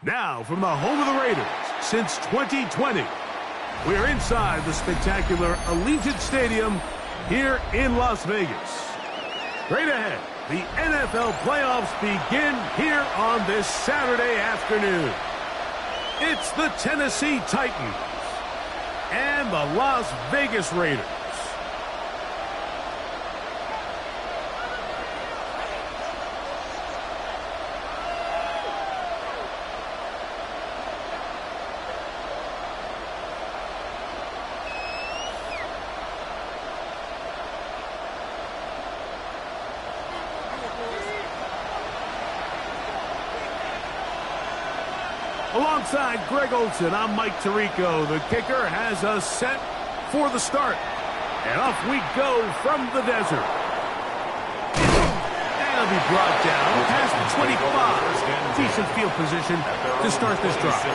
Now, from the home of the Raiders since 2020, we're inside the spectacular Allegiant Stadium here in Las Vegas. Straight ahead, the NFL playoffs begin here on this Saturday afternoon. It's the Tennessee Titans and the Las Vegas Raiders. Alongside Greg Olsen, I'm Mike Tirico. The kicker has us set for the start. And off we go from the desert. And it'll be brought down past the 25. Decent field position to start this drive.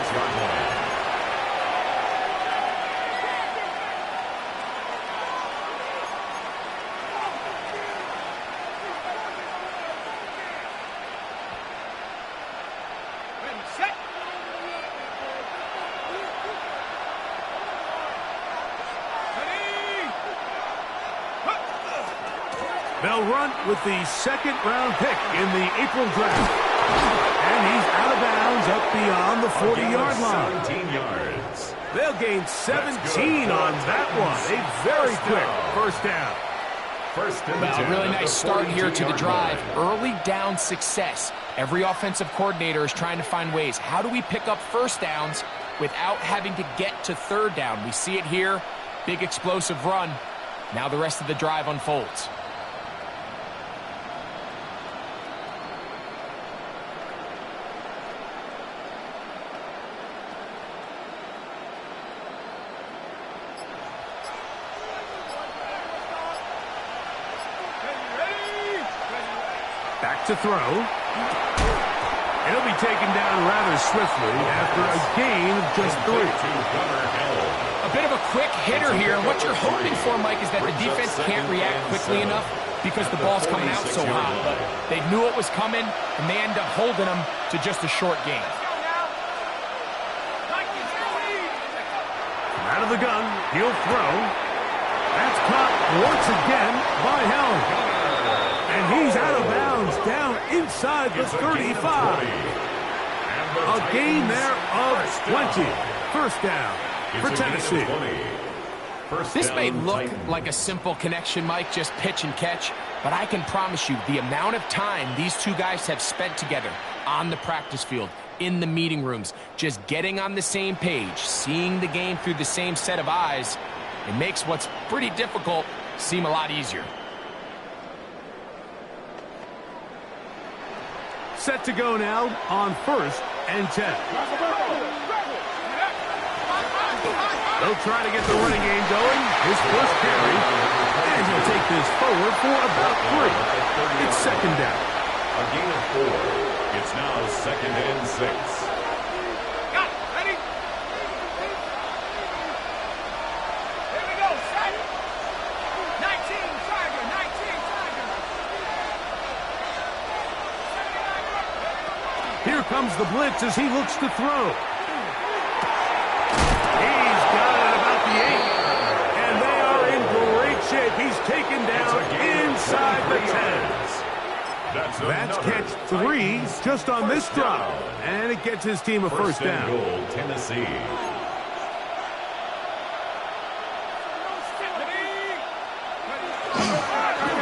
They'll run with the second-round pick in the April draft. And he's out of bounds up beyond the 40-yard line. 17 yards. They'll gain 17 on that one. A very quick first down. Well, a really nice start here to the drive. Early down success. Every offensive coordinator is trying to find ways. How do we pick up first downs without having to get to third down? We see it here. Big explosive run. Now the rest of the drive unfolds. Back to throw. It'll be taken down rather swiftly after a gain of just 3. A bit of a quick hitter here. What you're hoping for, Mike, is that the defense can't react quickly enough because the ball's coming out so hot. But they knew it was coming, and they end up holding them to just a short gain. Out of the gun, he'll throw. That's caught once again by Helm. And he's out of bounds, down inside the 35. A gain there of 20. First down for Tennessee. This may look like a simple connection, Mike, just pitch and catch, but I can promise you the amount of time these two guys have spent together on the practice field, in the meeting rooms, just getting on the same page, seeing the game through the same set of eyes, it makes what's pretty difficult seem a lot easier. Set to go now on 1st and 10. They'll try to get the running game going. His first carry. And he'll take this forward for about 3. It's second down. A gain of 4. It's now 2nd and 6. Got it. Ready? Here we go. Set. 19 Tiger. 19 Tiger. Here comes the blitz as he looks to throw. He's got it about the 8. And they are in great shape. He's taken down inside the 10. That's catch 3 just on this drive. And it gets his team a first down. Goal, Tennessee.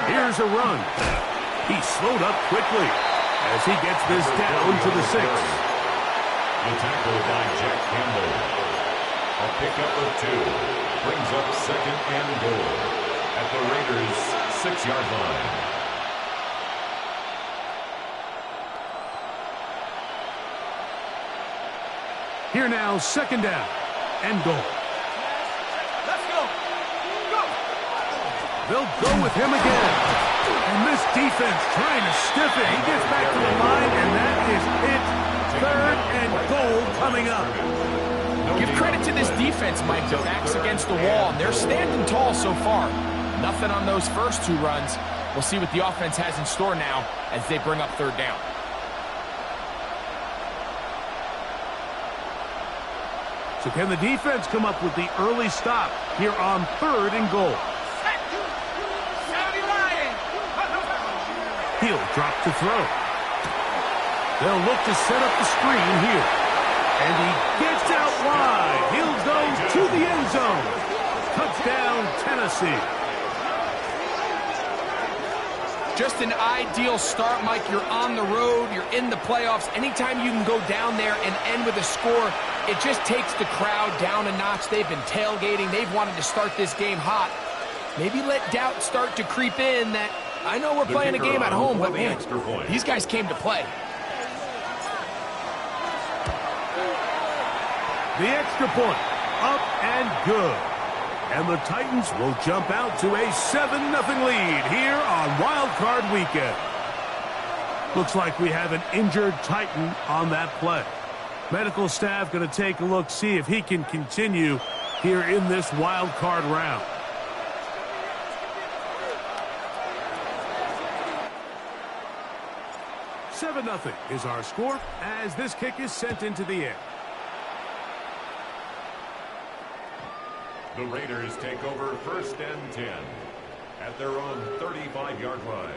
Here's a run. He slowed up quickly as he gets this down to the 6. The tackle by Jack Campbell. A pickup of 2. Brings up 2nd and goal at the Raiders' 6-yard line. Here now, 2nd down and goal. Let's go. Go. They'll go with him again. And this defense trying to stiff it. He gets back to the line, and that is it. 3rd and goal coming up. Give credit to this defense, Mike. Their back's against the wall, and they're standing tall so far. Nothing on those first 2 runs. We'll see what the offense has in store now as they bring up 3rd down. So can the defense come up with the early stop here on 3rd and goal? He'll drop to throw. They'll look to set up the screen here. And he gets out wide. He'll go to the end zone. Touchdown, Tennessee. Just an ideal start, Mike. You're on the road. You're in the playoffs. Anytime you can go down there and end with a score, it just takes the crowd down a notch. They've been tailgating. They've wanted to start this game hot. Maybe let doubt start to creep in that, I know we're playing a game at home, but man, these guys came to play. The extra point, up and good. And the Titans will jump out to a 7-0 lead here on Wild Card Weekend. Looks like we have an injured Titan on that play. Medical staff going to take a look, see if he can continue here in this Wild Card round. $7-0 is our score as this kick is sent into the air. The Raiders take over 1st and 10 at their own 35-yard line.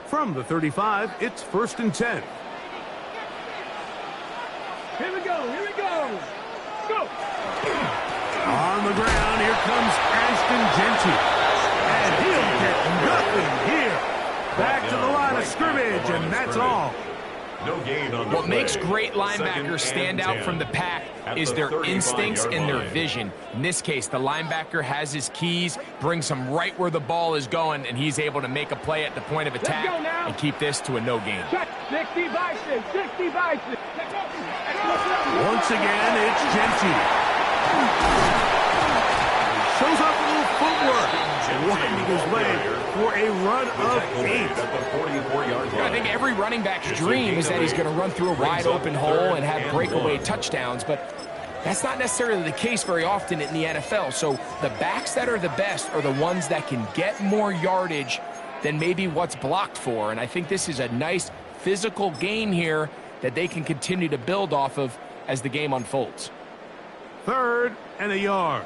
From the 35, it's 1st and 10. Here we go. Here we go. Go. On the ground, here comes Ashton Genty. And he'll get nothing here. Back to the line of scrimmage, and that's all. No gain on the What play. makes great linebackers stand out from the pack is their instincts and their vision. In this case, the linebacker has his keys, brings him right where the ball is going, and he's able to make a play at the point of attack and keep this to a no gain. 60 Bison. 60 Bison. Once again, it's Genty. Shows off a little footwork, winding his way for a run of 8. I think every running back's dream is that he's going to run through a wide open hole and have breakaway touchdowns, but that's not necessarily the case very often in the NFL. So the backs that are the best are the ones that can get more yardage than maybe what's blocked for, and I think this is a nice physical game here that they can continue to build off of as the game unfolds. 3rd and a yard.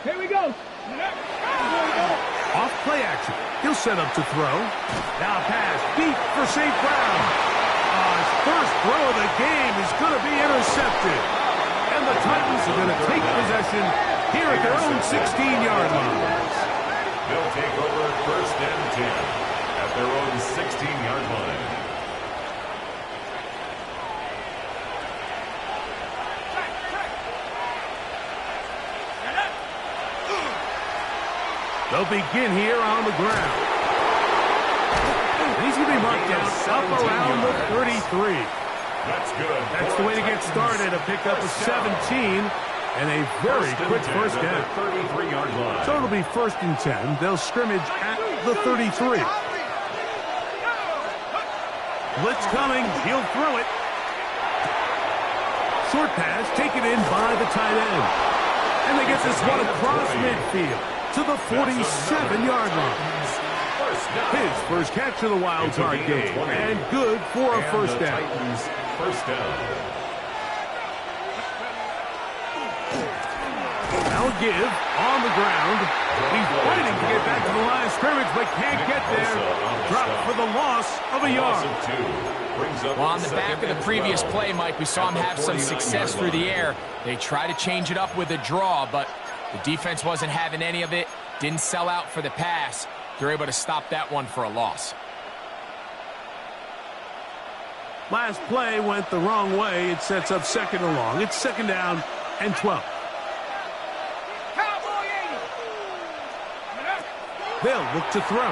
Here we go. Off play action. He'll set up to throw. Now pass deep for St. Brown. His first throw of the game is going to be intercepted. And the Titans are going to take possession here at their own 16-yard line. They'll take over 1st and 10 at their own 16-yard line. They'll begin here on the ground. And he's going to be marked down up around the 33. That's good. That's the way to get started. A pickup of 17 and a very quick first down. 33-yard line. So it'll be 1st and 10. They'll scrimmage at the 33. Blitz coming. He'll throw it. Short pass taken in by the tight end. And they get this one across midfield to the 47-yard line. His first catch of the wild card game, and good for a first down. First down. Now give on the ground. He's fighting to get back to the line of scrimmage, but can't get there. Dropped for the loss of a yard. Well, on the back of the previous play, Mike, we saw him have some success through the air. They try to change it up with a draw, but the defense wasn't having any of it. Didn't sell out for the pass. They're able to stop that one for a loss. Last play went the wrong way. It sets up 2nd and long. It's 2nd down and 12. They'll look to throw.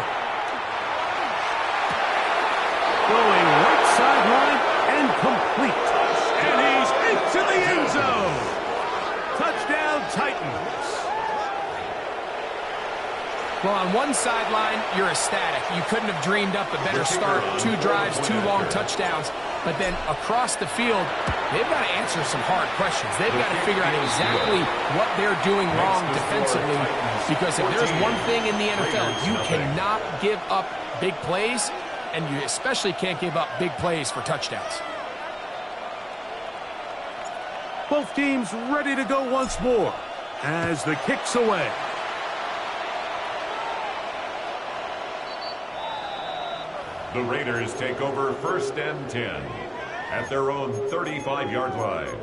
Going right sideline and complete. And he's into the end zone. Touchdown, Titans. Well, on one sideline, you're ecstatic. You couldn't have dreamed up a better start. 2 drives, 2 long touchdowns. But then across the field, they've got to answer some hard questions. They've got to figure out exactly what they're doing wrong defensively. Because if there's one thing in the NFL, you cannot give up big plays, and you especially can't give up big plays for touchdowns. Both teams ready to go once more as the kick's away. The Raiders take over 1st and 10 at their own 35-yard line.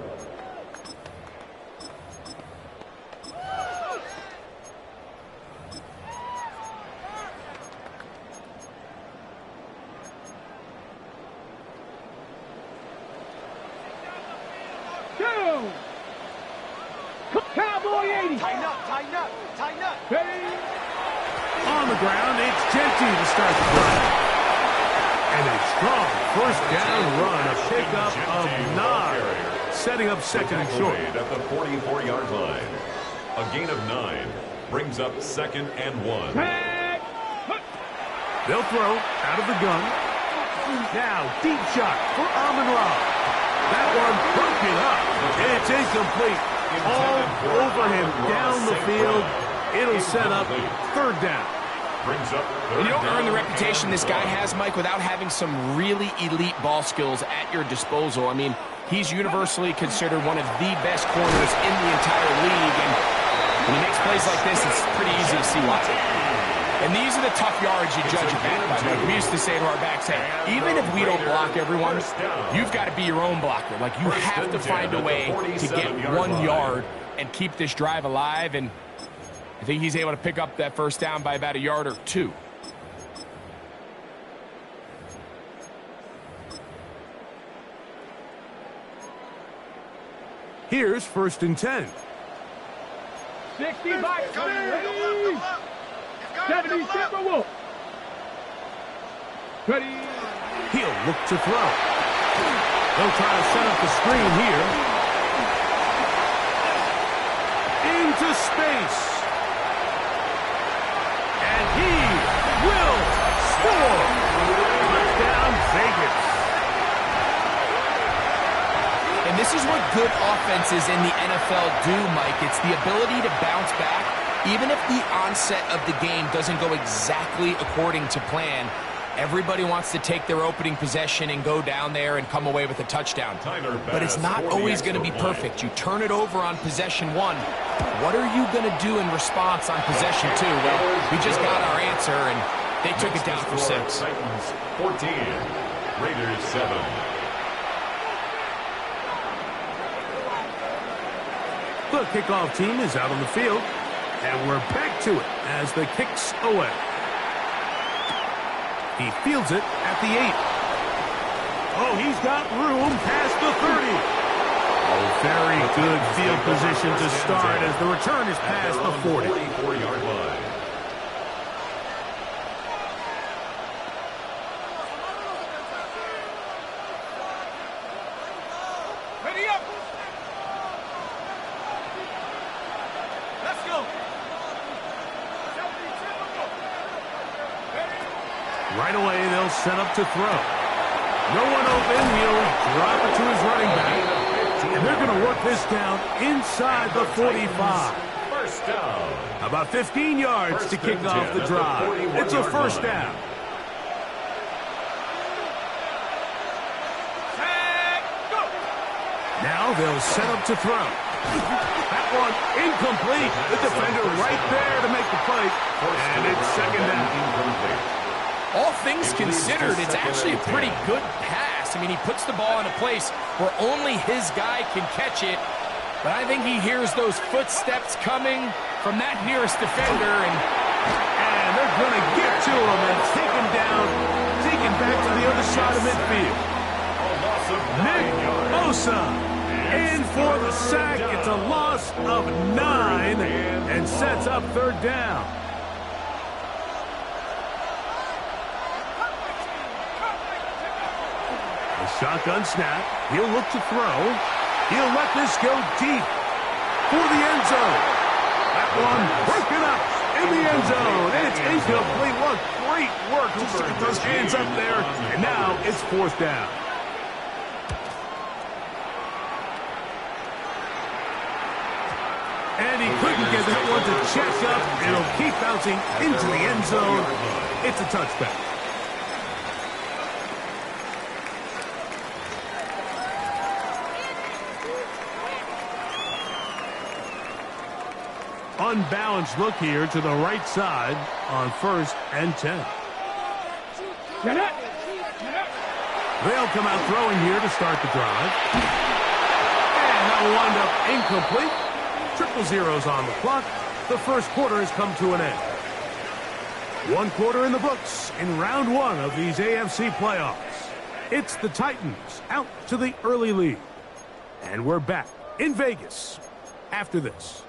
Cowboy 80. Tighten up, tighten up, tighten up. Hey. On the ground, it's Genty to start the drive. And a strong first down run, a pickup of 9, setting up second and short. At the 44-yard line. A gain of 9 brings up 2nd and 1. They'll throw out of the gun. Now, deep shot for Amon-Ra. That one broken up. It's incomplete. All over him down the field. It'll set up 3rd down. And you don't earn the reputation this guy has, Mike, without having some really elite ball skills at your disposal. I mean, he's universally considered one of the best corners in the entire league. And when he makes plays like this, it's pretty easy to see why. And these are the tough yards you judge a back by. Like we used to say to our backs, hey, even if we don't block everyone, you've got to be your own blocker. Like you have to find a way to get 1 yard and keep this drive alive. And I think he's able to pick up that first down by about 1 yard or 2. Here's 1st and 10. 60 by 30. 70 Timberwolves. Ready. He'll look to throw. They'll try to set up the screen here. Into space. And he will score. Touchdown, Vegas. And this is what good offenses in the NFL do, Mike. It's the ability to bounce back. Even if the onset of the game doesn't go exactly according to plan, everybody wants to take their opening possession and go down there and come away with a touchdown. But it's not always going to be perfect. You turn it over on possession 1. What are you going to do in response on possession 2? Well, we just got our answer, and they took it down for 6. Titans 14, Raiders 7. The kickoff team is out on the field. And we're back to it as the kick's away. He fields it at the 8. Oh, he's got room past the 30. Oh, very good field position to start as the return is past the 40. 44-yard line. Ready up. Let's go. Right away, they'll set up to throw. No one open. He'll drop it to his running back. And they're going to work this down inside the 45. First down. About 15 yards to kick off the drive. It's a first down. Now they'll set up to throw. That one incomplete. The defender right there to make the play. And it's second down. All things considered, it's actually a pretty good pass. I mean, he puts the ball in a place where only his guy can catch it. But I think he hears those footsteps coming from that nearest defender. And they're going to get to him and take him down, take him back to the other side of midfield. Nick Bosa in for the sack. It's a loss of 9 and sets up 3rd down. A shotgun snap. He'll look to throw. He'll let this go deep for the end zone. That one broken up in the end zone. And it's incomplete. What great work just to get those hands up there. And now it's fourth down. And he couldn't get that one to check up. It'll keep bouncing into the end zone. It's a touchback. Unbalanced look here to the right side on 1st and 10. They'll come out throwing here to start the drive. And that'll wind up incomplete. Triple zeros on the clock. The first quarter has come to an end. One quarter in the books in round one of these AFC playoffs. It's the Titans out to the early lead. And we're back in Vegas after this.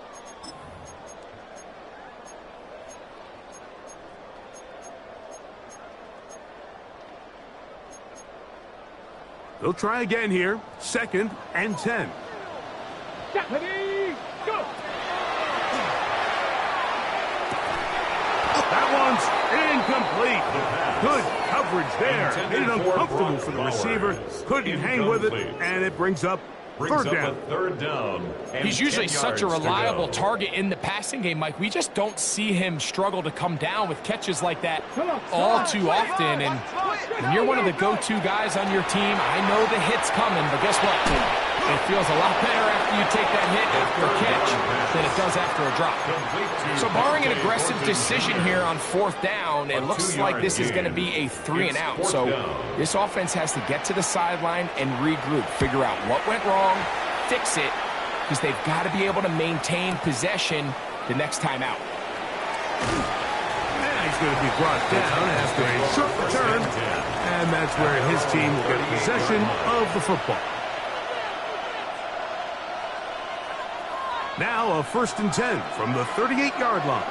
They'll try again here. 2nd and 10. Ready, go! That one's incomplete. Good coverage there. Made it uncomfortable for the receiver. Couldn't hang with it, and it brings up third down. He's usually such a reliable target in the passing game, Mike. We just don't see him struggle to come down with catches like that all too often. And when you're one of the go-to guys on your team, I know the hit's coming, but guess what? It feels a lot better after you take that hit after a catch than it does after a drop. So barring an aggressive decision here on 4th down, it looks like this is going to be a 3-and-out. So this offense has to get to the sideline and regroup, figure out what went wrong, fix it, because they've got to be able to maintain possession the next time out. And he's going to be brought down after a short return, and that's where his team will get possession of the football. Now a 1st and 10 from the 38-yard line.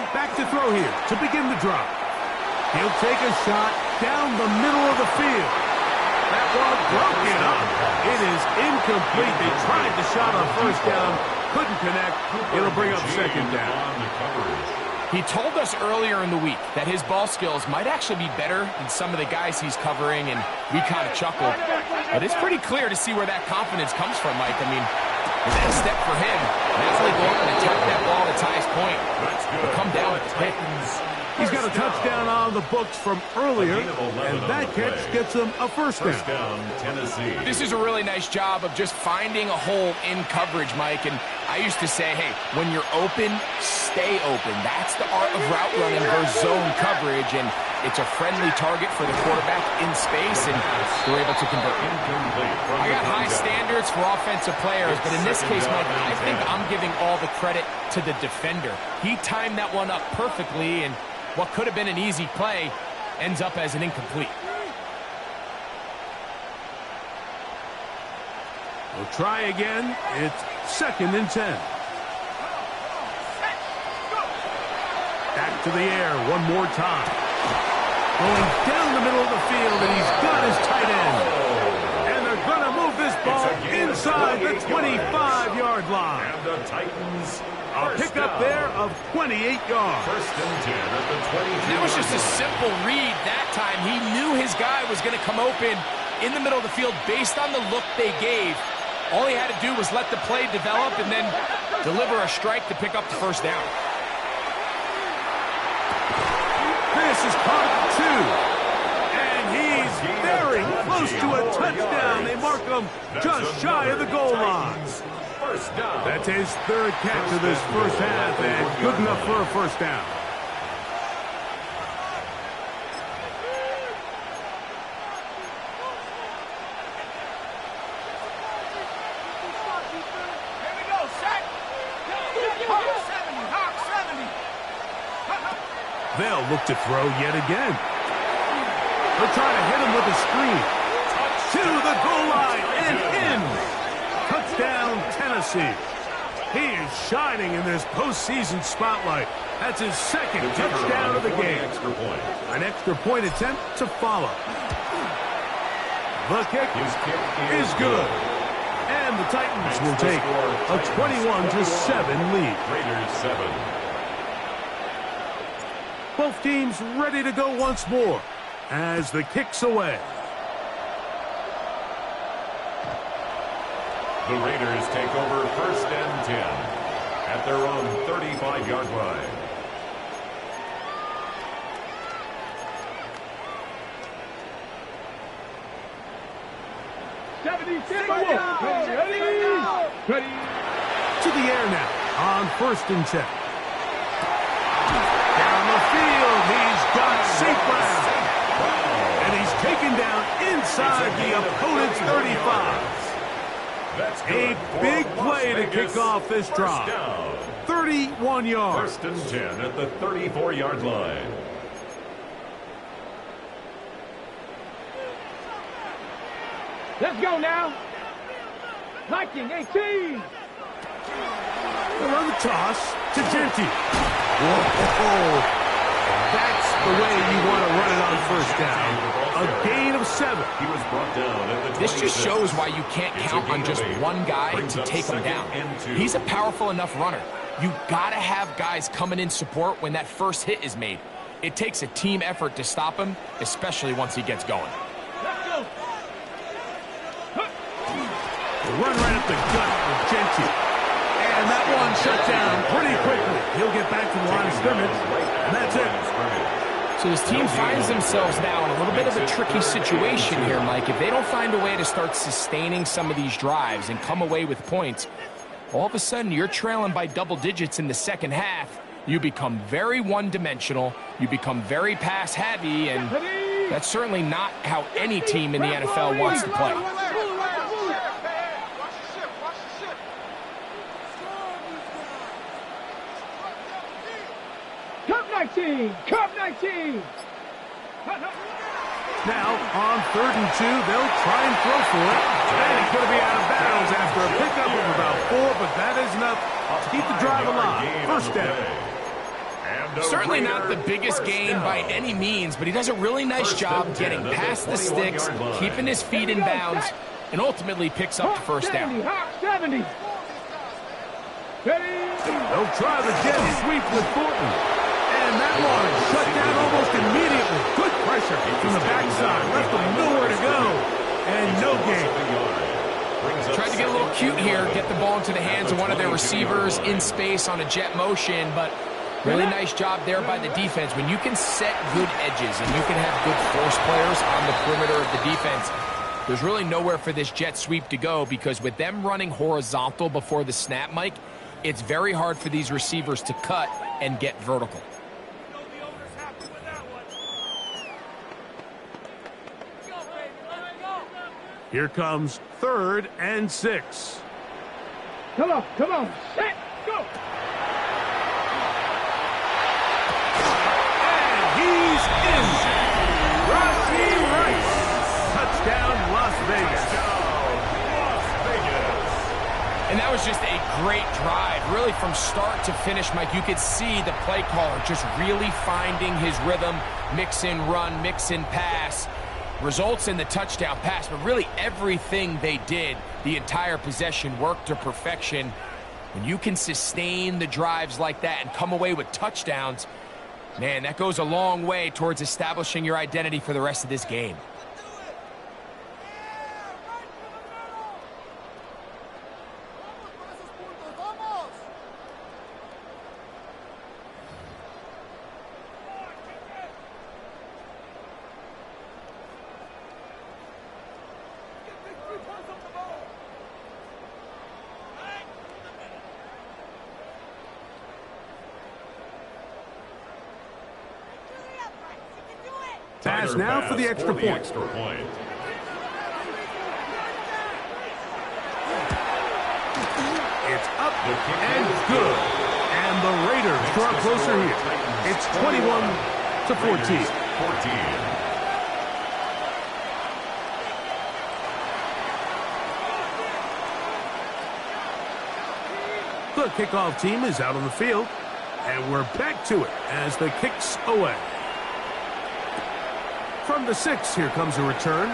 Back to throw here to begin the drive. He'll take a shot down the middle of the field. That one broken up. It is incomplete. They tried the shot on 1st down. Couldn't connect. It'll bring up 2nd down. He told us earlier in the week that his ball skills might actually be better than some of the guys he's covering, and we kind of chuckled. But it's pretty clear to see where that confidence comes from, Mike. I mean, the next step for him, not only go up and attack that ball at its highest point, but come down with hit. He's got a touchdown on the books from earlier, and that catch gets him a 1st down. Tennessee. This is a really nice job of just finding a hole in coverage, Mike. And I used to say, hey, when you're open, stay open. That's the art of route running versus zone coverage, and it's a friendly target for the quarterback in space, and they're able to convert. I got high standards for offensive players, but in this case, Mike, I think I'm giving all the credit to the defender. He timed that one up perfectly, and what could have been an easy play ends up as an incomplete. We'll try again. It's 2nd and 10. Back to the air one more time. Going down the middle of the field, and he's got his tight end. And they're going to move this ball inside the 25-yard line. And the Titans a pickup there of 28 yards. 1st and 10 at the 22. That was just a simple read that time. He knew his guy was going to come open in the middle of the field based on the look they gave. All he had to do was let the play develop and then deliver a strike to pick up the 1st down. This is caught 2. And he's very close to a touchdown. They mark him just shy of the goal line. That's his 3rd catch of this 1st half, and good enough for a 1st down. Here we go, set. Hawk 70, Hawk 70. They'll look to throw yet again. They'll try to hit him with a screen. To the goal line and in. Touchdown, Tennessee. He is shining in this postseason spotlight. That's his second touchdown of the game. An extra point attempt to follow. The kick is good. And the Titans will take a 21-7 lead. Raiders 7. Both teams ready to go once more as the kick's away. The Raiders take over 1st and 10 at their own 35-yard line. Ready. To the air now on 1st and 10. Down the field, he's got St. Brown. And he's taken down inside the opponent's 35. A big play to kick off this drive. 31 yards. 1st and 10 at the 34-yard line. Let's go now. Viking 18. Run the toss to Genty. Whoa. That's the way you want to run it on 1st down. A gain of 7. He was brought down at the 26. This just shows why you can't count on just one guy to take him down. He's a powerful enough runner. You got to have guys coming in support when that first hit is made. It takes a team effort to stop him, especially once he gets going. Let's go. Run right up the gut with Genty. And that one shut down pretty quickly. He'll get back to the line of scrimmage, and that's it. So his team finds themselves now in a little bit of a tricky situation here, Mike. If they don't find a way to start sustaining some of these drives and come away with points, all of a sudden you're trailing by double digits in the second half. You become very one-dimensional. You become very pass-heavy, and that's certainly not how any team in the NFL wants to play. Cup 19. Now, on 3rd and 2, they'll try and throw for it. And he's going to be out of bounds after a pickup of about 4, but that is enough to keep the drive alive. 1st down. Certainly not the biggest gain by any means, but he does a really nice job getting past the sticks, keeping his feet in bounds, and ultimately picks up the 1st down. 70. Ready. They'll try the jet sweep with Thornton. And that one shut down almost immediately. Good pressure from the backside. Left them nowhere to go. And no gain. Tried to get a little cute here, get the ball into the hands of one of their receivers in space on a jet motion, but really nice job there by the defense. When you can set good edges and you can have good force players on the perimeter of the defense, there's really nowhere for this jet sweep to go, because with them running horizontal before the snap, Mike, it's very hard for these receivers to cut and get vertical. Here comes 3rd and 6. Come on. Set. Go. And he's in. Rashee Rice. Touchdown, Las Vegas. And that was just a great drive. Really from start to finish, Mike, you could see the play caller just really finding his rhythm, mix in run, mix in pass. Results in the touchdown pass, but really everything they did, the entire possession, worked to perfection. When you can sustain the drives like that and come away with touchdowns, man, that goes a long way towards establishing your identity for the rest of this game. Pass now for the extra point. It's up and good. And the Raiders draw closer here. It's 21-14. The kickoff team is out on the field, and we're back to it as the kick's away. From the 6, here comes a return.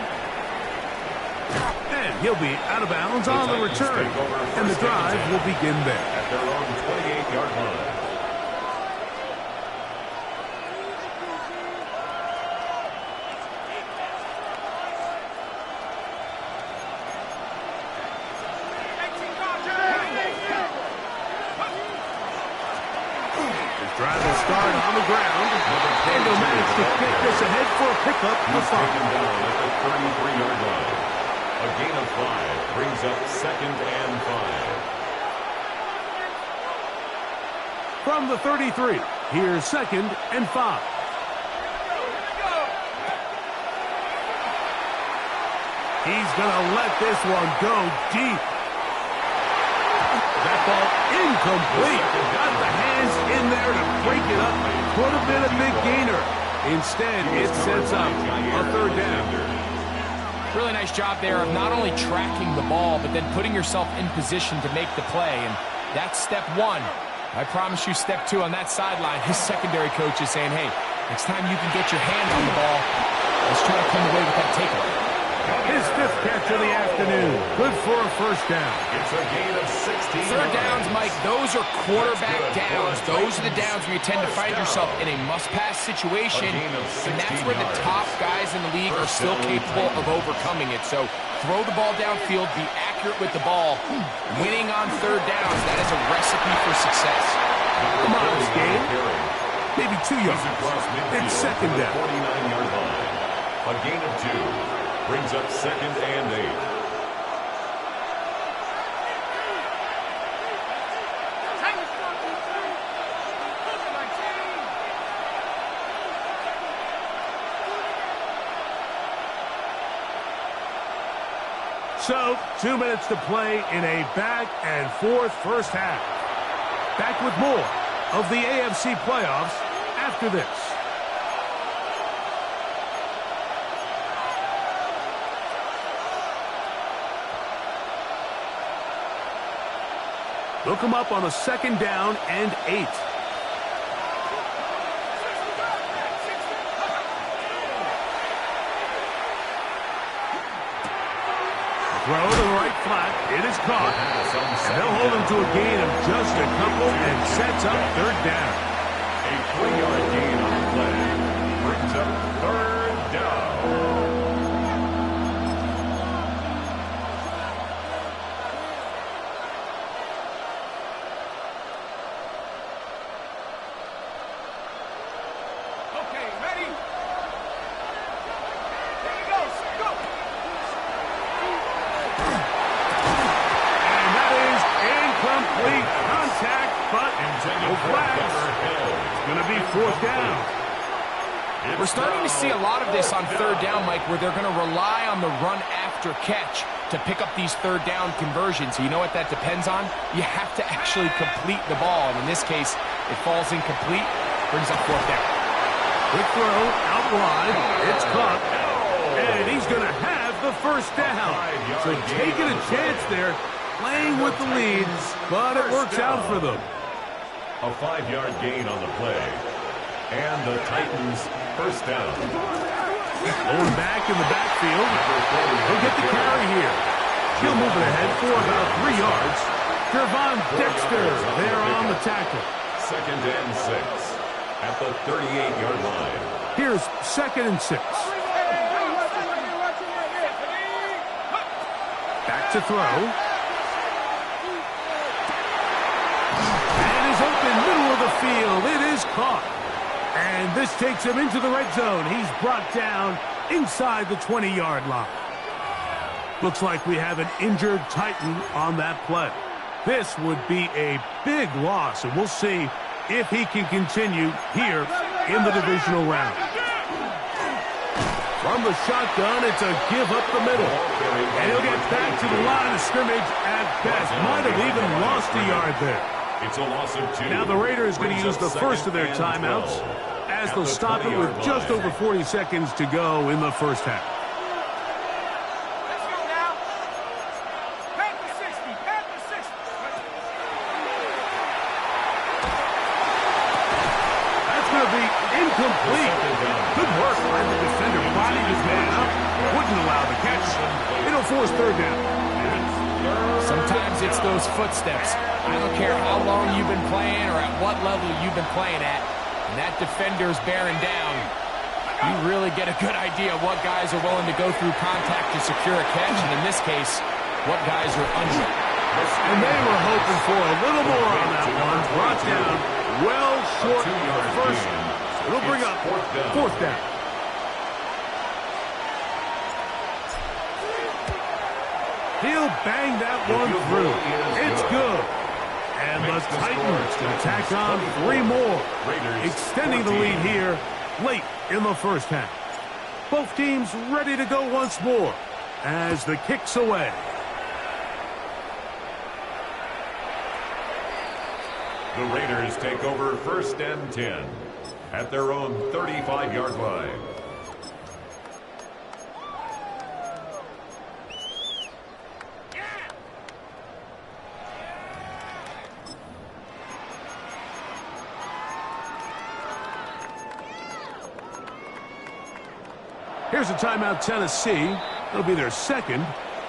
And he'll be out of bounds on the return, and the drive will begin there. At their own 28-yard line. Drive will start on the ground, and they'll manage to get this ahead for a pickup. He's taken down at the 33-yard line. A gain of 5 brings up 2nd and 5. From the 33, here's 2nd and 5. He's going to let this one go deep. That ball incomplete. Got the hands in there to break it up. Could have been a big gainer. Instead, it sets up a 3rd down. Really nice job there of not only tracking the ball, but then putting yourself in position to make the play. And that's step 1. I promise you step 2 on that sideline. His secondary coach is saying, hey, next time you can get your hand on the ball, let's try to come away with that takeaway. His 5th catch of the afternoon. Good for a 1st down. It's a gain of 16. 3rd downs, Mike, those are quarterback downs. Those are the downs where you tend to find yourself in a must-pass situation, and that's where the top guys in the league are still capable of overcoming it. So throw the ball downfield, be accurate with the ball. Winning on 3rd downs, that is a recipe for success. Come on, this game. Maybe 2 yards. It's 2nd down. 49-yard line. A gain of 2. Brings up 2nd and 8. So, 2 minutes to play in a back-and-forth first half. Back with more of the AFC playoffs after this. Look him up on a 2nd down and 8. Throw to the right flat. It is caught. And they'll hold him to a gain of just a couple and sets up 3rd down. A 3-yard gain on the play. Brings up 3rd down. We're starting to see a lot of this on 3rd down, Mike, where they're going to rely on the run after catch to pick up these 3rd down conversions. So you know what that depends on? You have to actually complete the ball. And in this case, it falls incomplete, brings up 4th down. Quick throw out wide. It's caught. And he's going to have the 1st down. So taking a chance there, playing with the lead, but it works out for them. A 5-yard gain on the play. And the Titans' 1st down. Going back in the backfield. He'll get the carry here. He'll move it ahead for about 3 yards. Gervon Dexter there on the tackle. 2nd and 6 at the 38-yard line. Here's 2nd and 6. Back to throw. And is open middle of the field. It is caught. And this takes him into the red zone. He's brought down inside the 20-yard line. Looks like we have an injured Titan on that play. This would be a big loss, and we'll see if he can continue here in the divisional round. From the shotgun, it's a give up the middle. And he'll get back to the line of scrimmage at best. Might have even lost a yard there. It's a loss of 2. Now the Raiders going to use the first of their timeouts as they'll stop it with just over 40 seconds to go in the first half. Let's go now. Back to 60. Back to 60. going to be incomplete. Good work by the defender. Bodied his man up. Wouldn't allow the catch. It'll force third down. Sometimes it's those footsteps. I don't care how long you've been playing or at what level you've been playing at. And that defender's bearing down. You really get a good idea of what guys are willing to go through contact to secure a catch. And in this case, what guys are under. And they were hoping for a little more on that one. Brought down well short of the first. It'll bring up fourth down. He'll bang that one through. It's good. And the Titans can tack on 3 more, extending the lead here late in the first half. Both teams ready to go once more as the kick's away. The Raiders take over 1st and 10 at their own 35-yard line. Here's a timeout, Tennessee. It'll be their second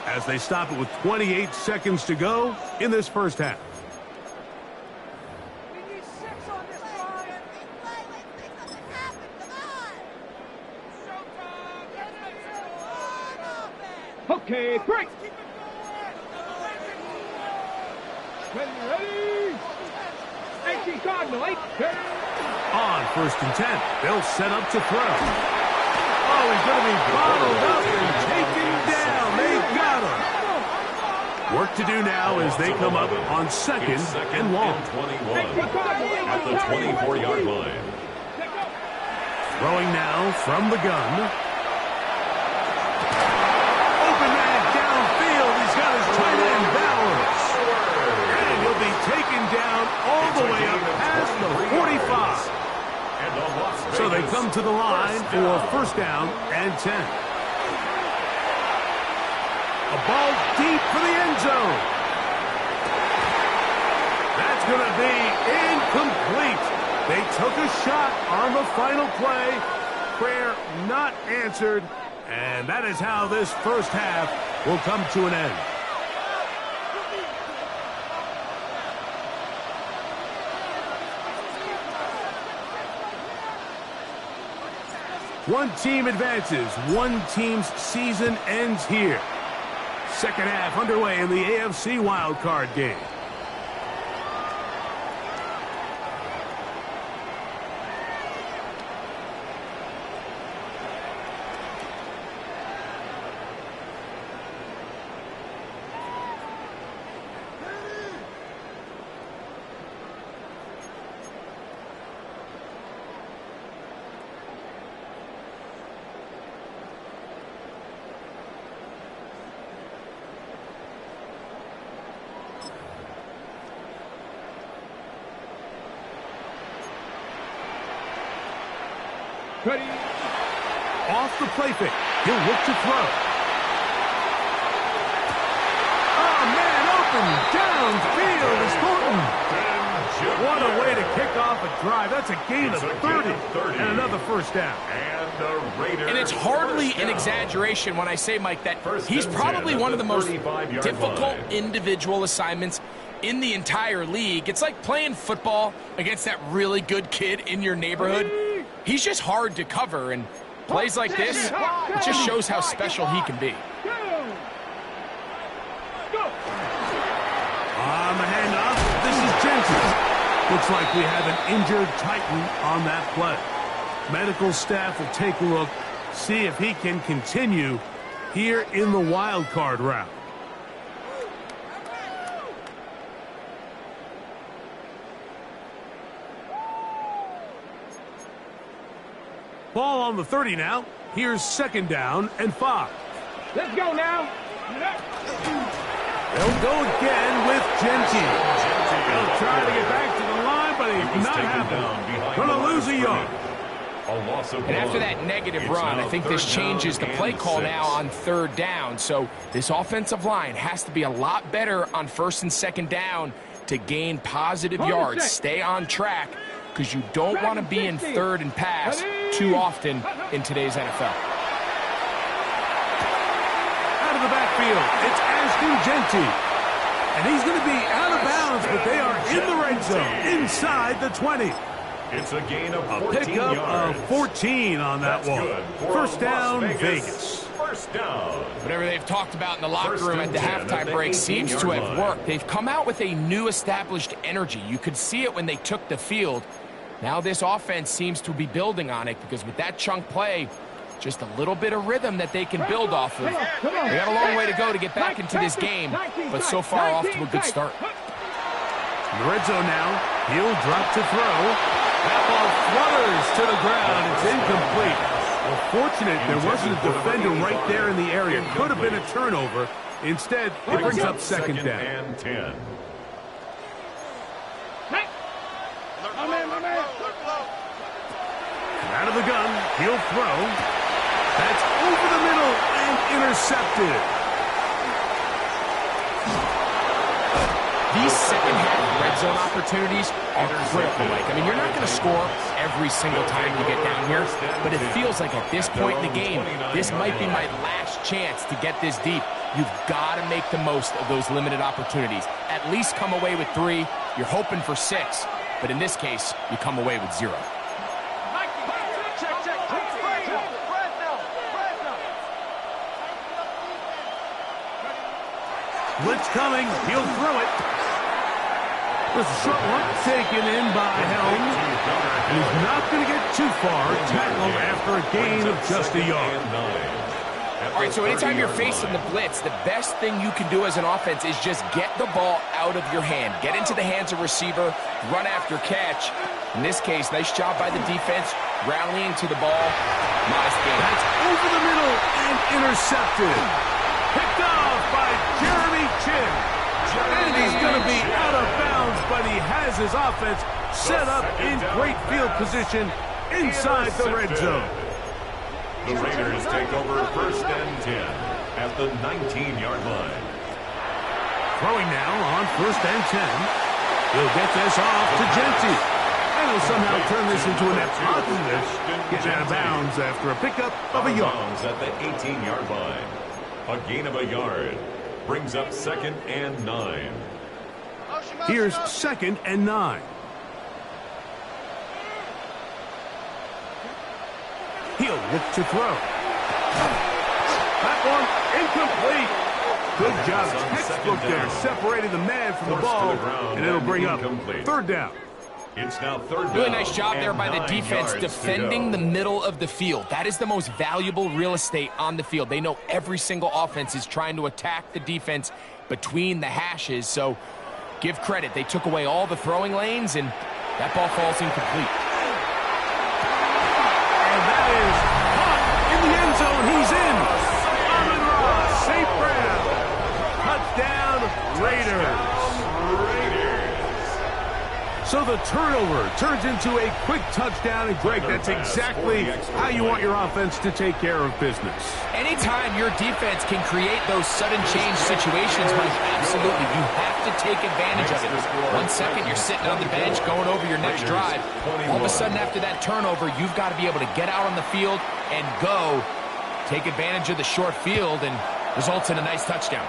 as they stop it with 28 seconds to go in this first half. Okay, break. Ready? 18 Cardinal, 8. On 1st and 10, they'll set up to throw. Oh, he's going to be bottled up and taken down. They got him. Work to do now as they come up on 2nd and long. 21 at the 24-yard line. Throwing now from the gun. Open man downfield. He's got his tight end Bowers. And he'll be taken down all the way up past the 45. So they come to the line for 1st down and 10. A ball deep for the end zone. That's going to be incomplete. They took a shot on the final play. Prayer not answered. And that is how this first half will come to an end. One team advances. One team's season ends here. Second half underway in the AFC Wildcard game. Ready? Off the play fake. He'll look to throw. Oh, man, open downfield is Thornton. What a way to kick off a drive. That's a gain of 30 and another 1st down. And it's hardly an exaggeration when I say, Mike, that he's probably one of the most difficult individual assignments in the entire league. It's like playing football against that really good kid in your neighborhood. He's just hard to cover, and plays like this, it just shows how special he can be. On the handoff, this is Jenkins. Looks like we have an injured Titan on that play. Medical staff will take a look, see if he can continue here in the wild card round. Ball on the 30 now. Here's 2nd down and 5. Let's go now. They'll go again with Jenkins. He'll try to get back to the line, but he's not happening. Going to lose a yard. And after that negative run, I think this changes the play call now on 3rd down. So this offensive line has to be a lot better on 1st and 2nd down to gain positive yards, stay on track, because you don't want to be in third and pass too often in today's NFL. Out of the backfield, it's Ashton Genty. And he's going to be out of bounds, but they are in the red zone, inside the 20. It's a gain of 14 pickup yards. of 14 on that one. First down, Vegas. First down. Whatever they've talked about in the locker room at the halftime break seems to have worked. They've come out with a new established energy. You could see it when they took the field. Now this offense seems to be building on it because with that chunk play, just a little bit of rhythm that they can build off of. They got a long way to go to get back into this game, but so far off to a good start. In the red zone now, he'll drop to throw. That ball flutters to the ground. It's incomplete. Well, fortunate there wasn't a defender right there in the area. Could have been a turnover. Instead, it brings up second down. And 10. Out of the gun, he'll throw. That's over the middle and intercepted. These second-half red zone opportunities are critical, Mike. I mean, you're not going to score every single time you get down here, but it feels like at this point in the game, this might be my last chance to get this deep. You've got to make the most of those limited opportunities. At least come away with 3. You're hoping for 6, but in this case, you come away with 0. Blitz coming. He'll throw it. This is a short one taken in by Helm. And he's not going to get too far. Tackled after a gain of just a yard. All right, so anytime you're facing the blitz, the best thing you can do as an offense is just get the ball out of your hand. Get into the hands of receiver, run after catch. In this case, nice job by the defense, rallying to the ball. Nice game. That's over the middle and intercepted. Picked off by Jeremy Chin. And he's going to be out of bounds, but he has his offense set up in great field position inside the red zone. The Raiders take over first and 10 at the 19-yard line. Throwing now on first and 10. He'll get this off to Genty. And he'll somehow turn this into a net positive. Getting out of bounds after a pickup of a yard. At the 18-yard line. A gain of a yard brings up second and 9. Here's second and 9. He'll look to throw. That one incomplete. Good job, textbook there, separating the man from the ball, and it'll bring up third down. It's now third down. Really nice job there by the defense defending the middle of the field. That is the most valuable real estate on the field. They know every single offense is trying to attack the defense between the hashes, so give credit. They took away all the throwing lanes, and that ball falls incomplete. And that is caught in the end zone. He's in. Amon-Ra, St. Brown. Touchdown, Raiders. So the turnover turns into a quick touchdown, and Greg, that's exactly how you want your offense to take care of business. Anytime your defense can create those sudden change situations, Mike, absolutely, you have to take advantage of it. 1 second, you're sitting on the bench, going over your next drive. All of a sudden, after that turnover, you've got to be able to get out on the field and go. Take advantage of the short field, and results in a nice touchdown.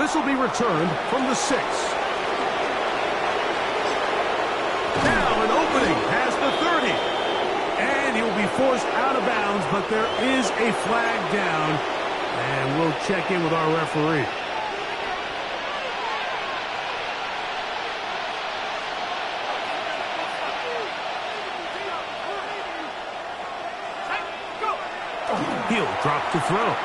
This will be returned from the 6. Now an opening past the 30. And he will be forced out of bounds, but there is a flag down. And we'll check in with our referee. He'll drop to throw.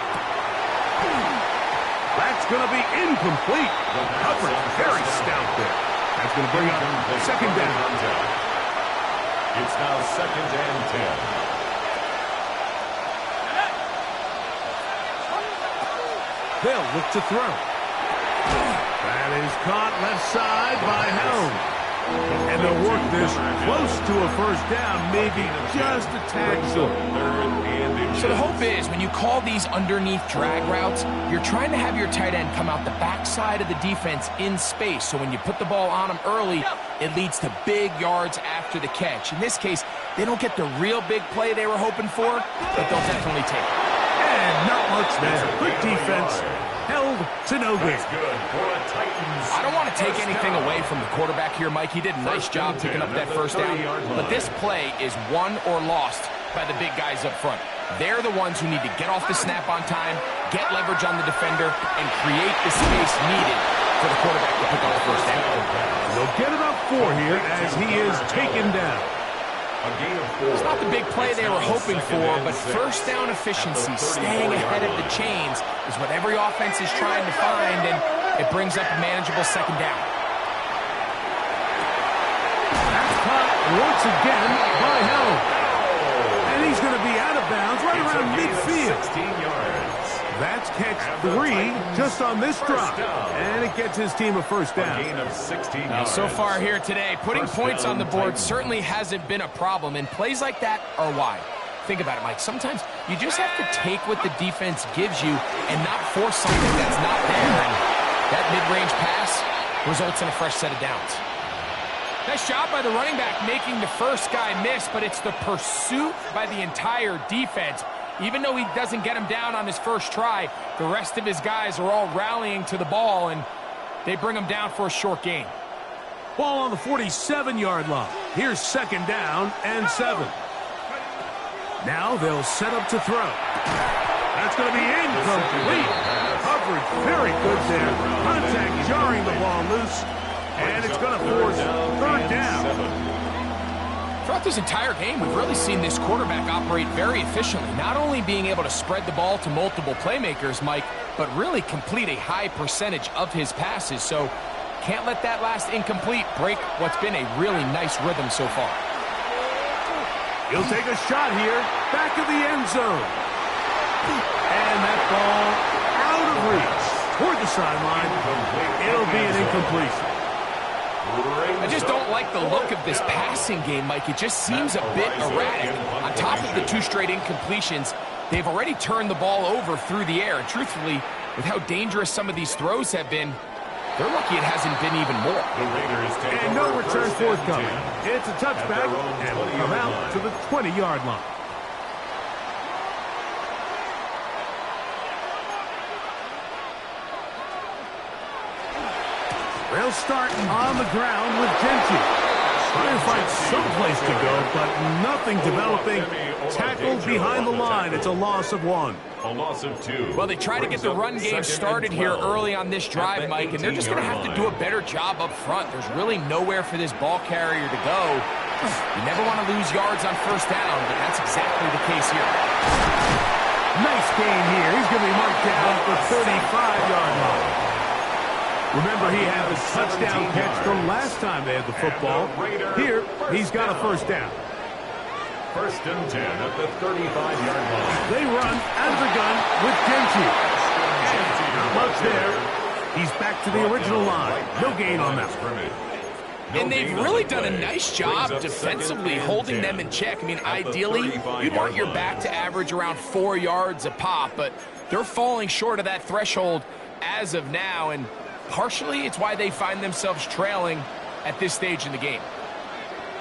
That's going to be incomplete. The coverage very stout there. That's going to bring up second down. It's now second and 10. They'll look to throw. That is caught left side by Helm. And they'll work this close to a first down, maybe just a tad short. So the hope is when you call these underneath drag routes, you're trying to have your tight end come out the backside of the defense in space. So when you put the ball on them early, it leads to big yards after the catch. In this case, they don't get the real big play they were hoping for, but they'll definitely take it. And not much there. Good defense. Held to no gain. I don't want to take anything away from the quarterback here, Mike. He did a nice job picking up that first down. But this play is won or lost by the big guys up front. They're the ones who need to get off the snap on time, get leverage on the defender, and create the space needed for the quarterback to pick up the first down. They'll get about 4 here as he is taken down. It's not the big play they were hoping for, but first down efficiency, staying ahead of the chains, is what every offense is trying to find, and it brings up a manageable second down. That's caught once again by Held. And he's going to be out of bounds right around midfield. 16 yards. That's catch 3 just on this drop. And it gets his team a first down. Gain of 16 Now, yards. so far here today, putting points on the board certainly hasn't been a problem, and plays like that are why. Think about it, Mike. Sometimes you just have to take what the defense gives you and not force something that's not there. And that mid-range pass results in a fresh set of downs. Nice job by the running back making the first guy miss, but it's the pursuit by the entire defense. Even though he doesn't get him down on his first try, the rest of his guys are all rallying to the ball, and they bring him down for a short gain. Ball on the 47-yard line. Here's second down and 7. Now they'll set up to throw. That's going to be incomplete. Coverage very good there. Contact jarring the ball loose. And it's going to force third down. Throughout this entire game, we've really seen this quarterback operate very efficiently, not only being able to spread the ball to multiple playmakers, Mike, but really complete a high percentage of his passes. So can't let that last incomplete break what's been a really nice rhythm so far. He'll take a shot here, back of the end zone. And that ball out of reach toward the sideline. It'll be an incompletion. I just don't like the look of this passing game, Mike. It just seems a bit erratic. On top of the 2 straight incompletions, they've already turned the ball over through the air. And truthfully, with how dangerous some of these throws have been, they're lucky it hasn't been even more. And no return forthcoming. It's a touchback, and will come out to the 20-yard line. They'll start on the ground with Genty. Trying to find someplace to go, but nothing developing. Tackled behind the line. It's a loss of 1. A loss of 2. Well, they try to get the run game started here early on this drive, Mike, and they're just going to have to do a better job up front. There's really nowhere for this ball carrier to go. You never want to lose yards on first down, but that's exactly the case here. Nice gain here. He's going to be marked down at the 35-yard line. Remember, he had the touchdown catch the last time they had the football. Here, he's got a first down. First and 10 at the 35-yard line. They run out of the gun with Genty. Not much there. He's back to the original line. No gain on that. And they've really done a nice job defensively holding them in check. I mean, ideally, you'd want your back to average around 4 yards a pop, but they're falling short of that threshold as of now, and partially it's why they find themselves trailing at this stage in the game.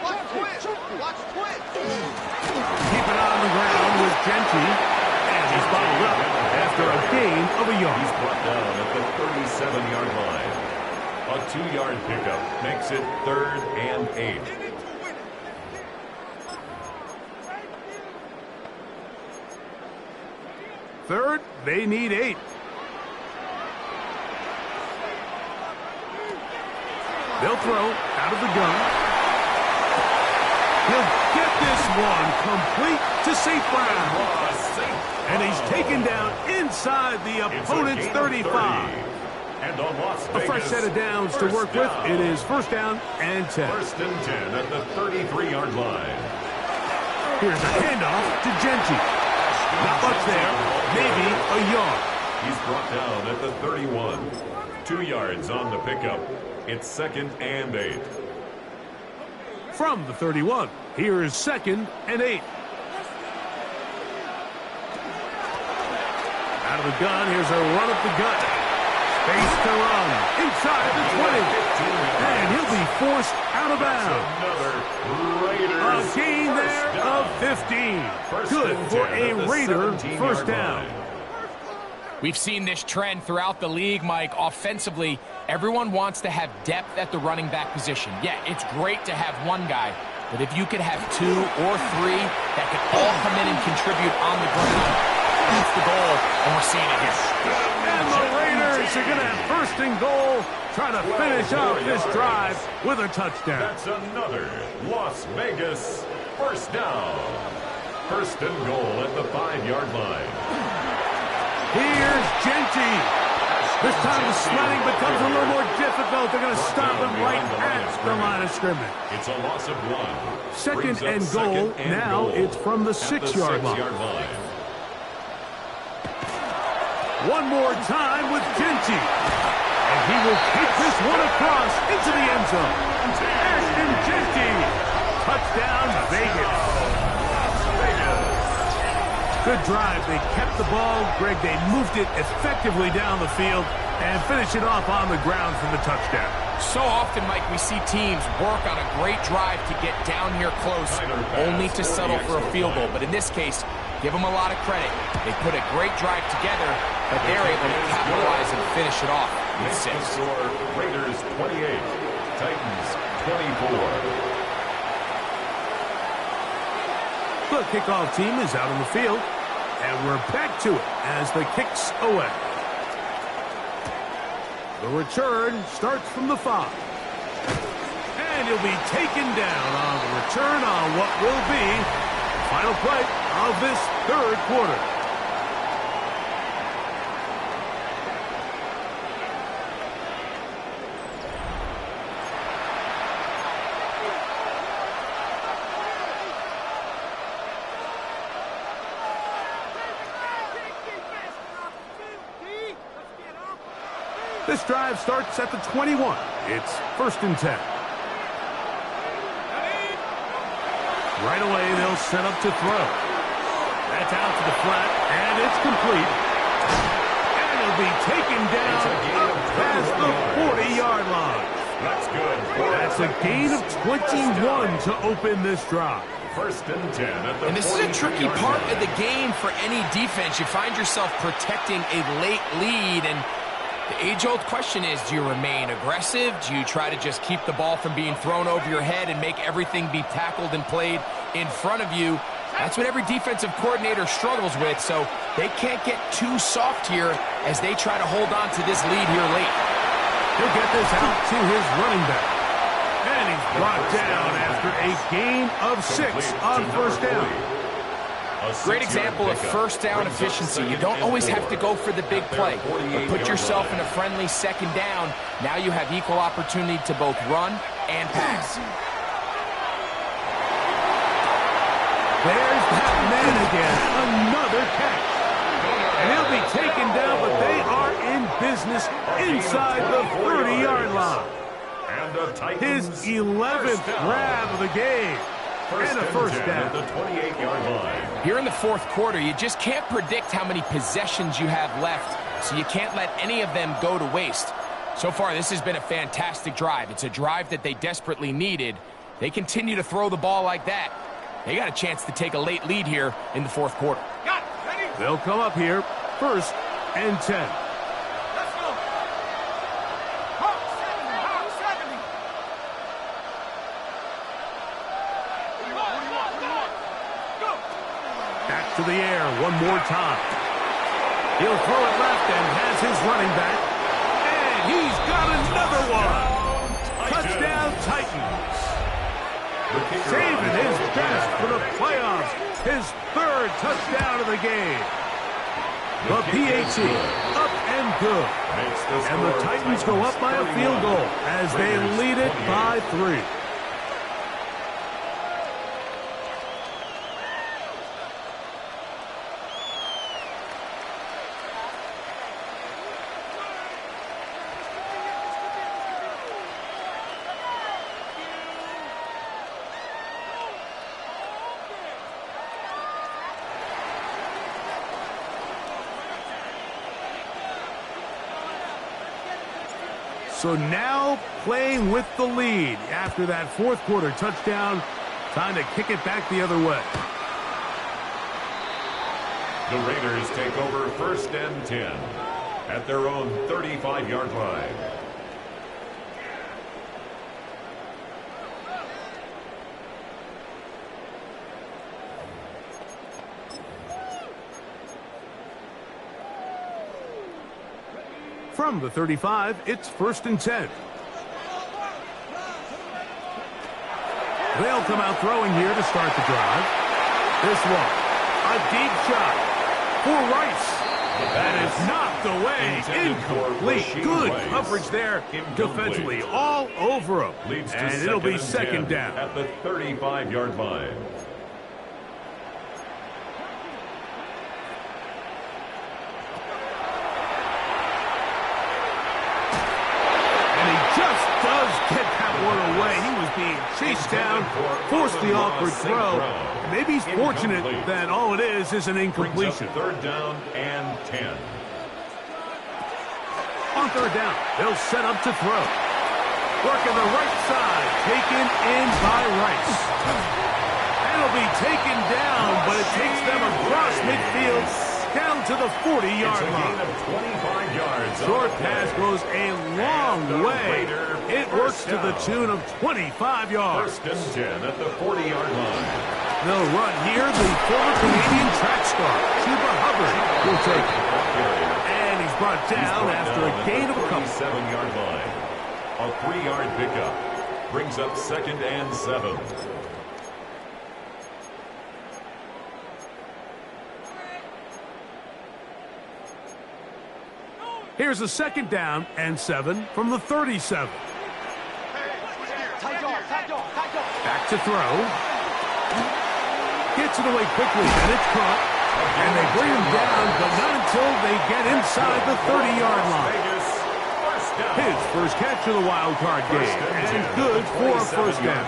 Watch twist. Watch twist. Keep it on the ground with Genty, and he's bottled up after a gain of a yard. He's brought down at the 37-yard line. A 2-yard pickup makes it 3rd and 8. Third, they need 8. They'll throw out of the gun. He'll get this one complete to St. Brown. And he's taken down inside the opponent's 35. And on Las A Vegas, fresh set of downs to work with. It is first down and 10. First and 10 at the 33-yard line. Here's a handoff to Genty. Not much there. Maybe a yard. He's brought down at the 31. 2 yards on the pickup. It's 2nd and 8. from the 31. Here is 2nd and 8. Out of the gun, here's a run up the gut. Space to run. Inside the 20. And he'll be forced out of bounds. A gain there of 15. Good for a Raider first down. We've seen this trend throughout the league, Mike. Offensively, everyone wants to have depth at the running back position. Yeah, it's great to have one guy, but if you could have 2 or 3 that could all come in and contribute on the ground, that's the goal, and we're seeing it here. And the Raiders are going to have 1st and goal, trying to finish off this drive with a touchdown. That's another Las Vegas first down. 1st and goal at the 5-yard line. Here's Genty. This time the sledding becomes a little more difficult. They're going to stop him right at the line of scrimmage. It's a loss of 1. 2nd and goal. Now it's from the 6-yard line. One more time with Genty. And he will take this one across into the end zone. Ashton Genty. Touchdown, Vegas. Good drive. They kept the ball. Greg, they moved it effectively down the field and finished it off on the ground for the touchdown. So often, Mike, we see teams work on a great drive to get down here close, only to settle for a field goal. But in this case, give them a lot of credit. They put a great drive together, but they're able to capitalize and finish it off with 6. Raiders 28, Titans 24. The kickoff team is out on the field, and we're back to it as the kick's away. The return starts from the 5. And he'll be taken down on the return on what will be the final play of this 3rd quarter. This drive starts at the 21. It's 1st and 10. Right away, they'll set up to throw. That's out to the flat, and it's complete. And it'll be taken down up past the 40-yard line. That's good. That's a gain of 21 to open this drive. 1st and 10 at the 40-yard line. And this is a tricky part of the game for any defense. You find yourself protecting a late lead, and the age-old question is, do you remain aggressive? Do you try to just keep the ball from being thrown over your head and make everything be tackled and played in front of you? That's what every defensive coordinator struggles with, so they can't get too soft here as they try to hold on to this lead here late. He'll get this out to his running back. And he's brought down after a gain of 6 on 1st down. Great example of first down efficiency. You don't always have to go for the big play, but put yourself in a friendly 2nd down. Now you have equal opportunity to both run and pass. There's that man again. Another catch. And he'll be taken down, but they are in business inside the 30-yard line. His 11th grab of the game. And a 1st down. The 28-yard line. Here in the 4th quarter, you just can't predict how many possessions you have left, so you can't let any of them go to waste. So far, this has been a fantastic drive. It's a drive that they desperately needed. They continue to throw the ball like that. They got a chance to take a late lead here in the 4th quarter. They'll come up here 1st and 10. To the air one more time. He'll throw it left and has his running back. And he's got another one. Touchdown, Titans. Saving his best for the playoffs. His 3rd touchdown of the game. The PAT up and good. And the Titans go up by a field goal as they lead it by 3. So now playing with the lead after that fourth quarter touchdown. Time to kick it back the other way. The Raiders take over 1st and 10 at their own 35-yard line. From the 35, it's 1st and 10. They'll come out throwing here to start the drive. This one, a deep shot for Rice. That is knocked away. Incomplete. Good coverage there defensively. All over him. And it'll be 2nd down. At the 35-yard line. Get that one away. He was being chased down, forced the awkward throw. Maybe he's fortunate that all it is an incompletion. 3rd down and 10. On 3rd down, they'll set up to throw. Working the right side, taken in by Rice. And it'll be taken down, but it takes them across midfield, down to the 40-yard line. Gain of 25 yards. Short pass goes a long way. It works to the tune of 25 yards. 1st and 10 at the 40-yard line. They'll run here. The former Canadian track star, Chuba Hubbard, will take it. And he's brought down after a gain of a couple. 7-yard line. A 3-yard pickup. Brings up 2nd and 7. Here's a 2nd down and 7 from the 37. Back to throw. Gets it away quickly, and it's caught. And they bring him down, but not until they get inside the 30-yard line. His first catch of the wild card game, and good for a 1st down.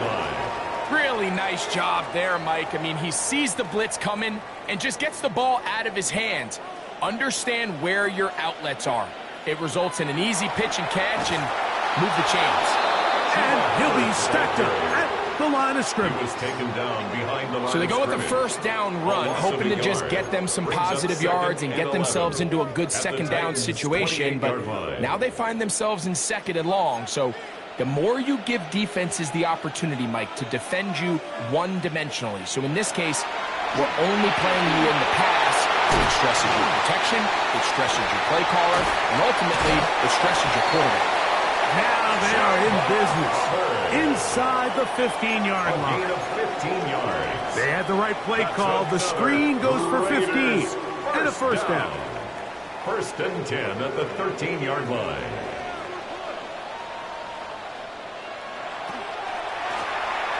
Really nice job there, Mike. I mean, he sees the blitz coming and just gets the ball out of his hands. Understand where your outlets are. It results in an easy pitch and catch and move the chains. And he'll be stacked up at the line of scrimmage. Was taken down behind the line. So they go with the 1st down run, hoping to just get them some positive yards and get themselves into a good 2nd down situation. But now they find themselves in 2nd and long. So the more you give defenses the opportunity, Mike, to defend you one-dimensionally. So in this case, we're only playing you in the pass. It stresses your protection, it stresses your play caller, and ultimately, it stresses your quarterback. Now they are in business inside the 15-yard line. Gain of 15 yards. They had the right play call. The screen goes for 15 and a 1st down. 1st and 10 at the 13-yard line.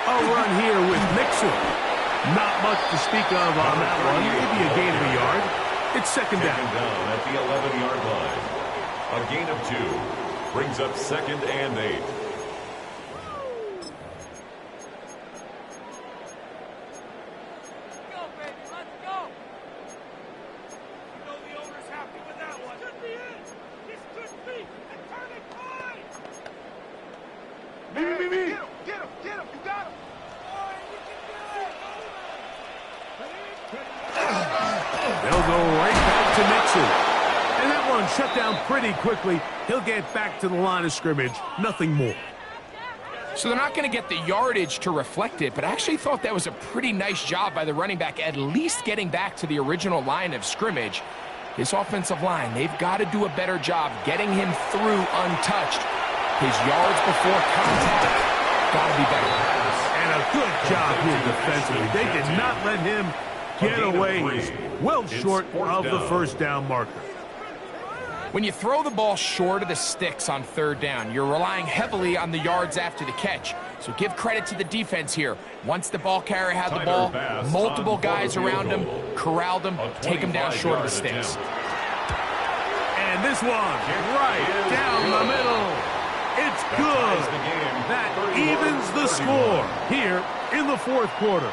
A run here with Mixon. Not much to speak of on that one. Maybe a gain of a yard. It's 2nd down. Down at the 11-yard line. A gain of 2. Brings up 2nd and 8. Shut down pretty quickly. He'll get back to the line of scrimmage. Nothing more. So they're not going to get the yardage to reflect it, but I actually thought that was a pretty nice job by the running back, at least getting back to the original line of scrimmage. This offensive line, they've got to do a better job getting him through untouched. His yards before contact got to be better. And a good job here defensively. They did not let him get away. He's well short of the 1st down marker. When you throw the ball short of the sticks on 3rd down, you're relying heavily on the yards after the catch. So give credit to the defense here. Once the ball carrier had the ball, multiple guys around him, corralled him, take him down short of the sticks. And this one, right down the middle. It's good. That evens the score here in the 4th quarter.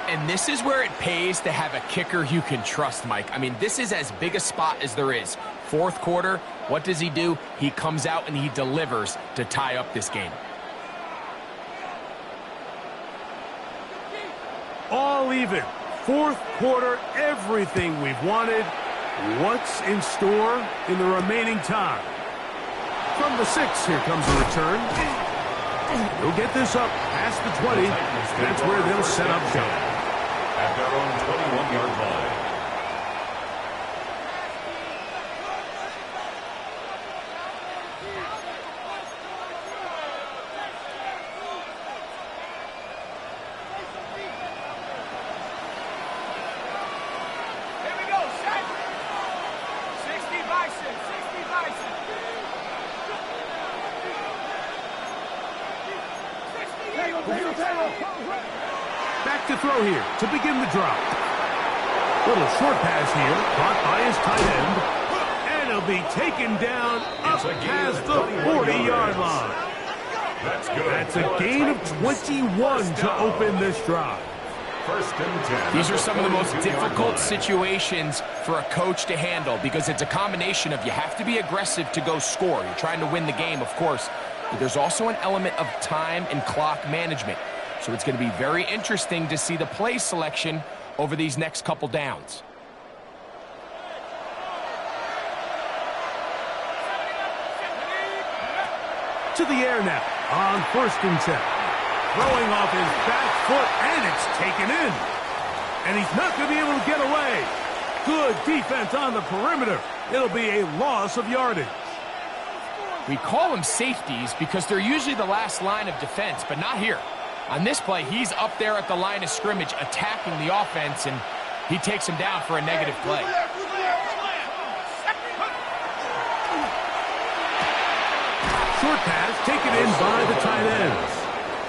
And this is where it pays to have a kicker you can trust, Mike. I mean, this is as big a spot as there is. Fourth quarter, what does he do? He comes out and he delivers to tie up this game. All even. Fourth quarter, everything we've wanted. What's in store in the remaining time? From the 6, here comes a return. He'll get this up past the 20. That's where they'll set up shop. At their own 21-yard line. Here we go, set. 60 Bison, 60 Bison. Back to throw here to begin the drop. Little short pass here, caught by his tight end. And he'll be taken down up past the 40-yard line. That's good. That's a gain of 21 to open this drive. First and 10. These are some of the most difficult situations for a coach to handle because it's a combination of you have to be aggressive to go score. You're trying to win the game, of course, but there's also an element of time and clock management. So it's going to be very interesting to see the play selection over these next couple downs. To the air now on first and 10. Throwing off his back foot, and it's taken in. And he's not going to be able to get away. Good defense on the perimeter. It'll be a loss of yardage. We call them safeties because they're usually the last line of defense, but not here. On this play, he's up there at the line of scrimmage attacking the offense, and he takes him down for a negative play. Short pass taken in by the tight end.